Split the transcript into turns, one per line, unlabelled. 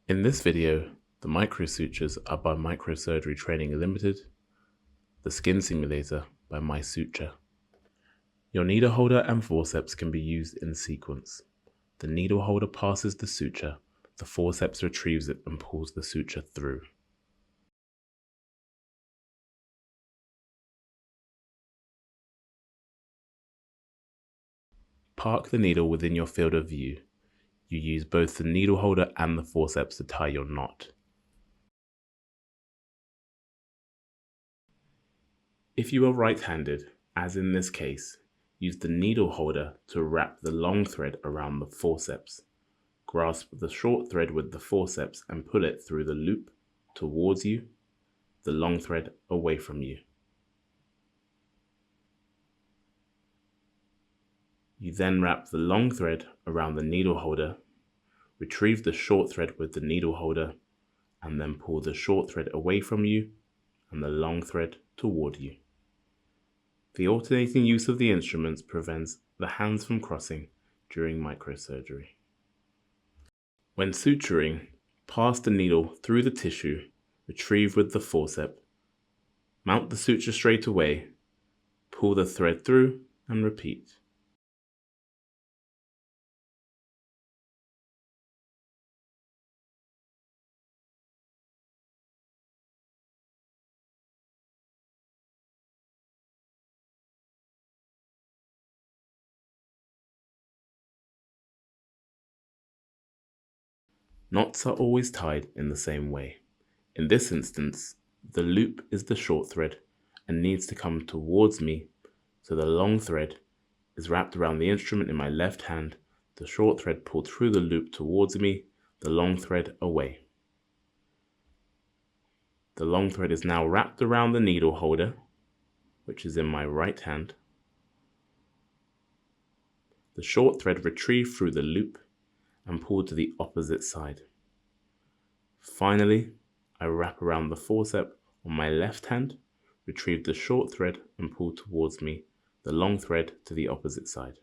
In this video, the microsutures are by Microsurgery Training Limited, the skin simulator by MySuture. Your needle holder and forceps can be used in sequence. The needle holder passes the suture, the forceps retrieves it and pulls the suture through. Park the needle within your field of view. You use both the needle holder and the forceps to tie your knot. If you are right-handed, as in this case, use the needle holder to wrap the long thread around the forceps. Grasp the short thread with the forceps and pull it through the loop towards you, the long thread away from you. You then wrap the long thread around the needle holder, retrieve the short thread with the needle holder, and then pull the short thread away from you and the long thread toward you. The alternating use of the instruments prevents the hands from crossing during microsurgery. When suturing, pass the needle through the tissue, retrieve with the forceps, mount the suture straight away, pull the thread through, and repeat. Knots are always tied in the same way. In this instance, the loop is the short thread and needs to come towards me, so the long thread is wrapped around the instrument in my left hand, the short thread pulled through the loop towards me, the long thread away. The long thread is now wrapped around the needle holder, which is in my right hand. The short thread retrieved through the loop and pulled to the opposite side. Finally, I wrap around the forceps on my left hand, retrieve the short thread and pull towards me, the long thread to the opposite side.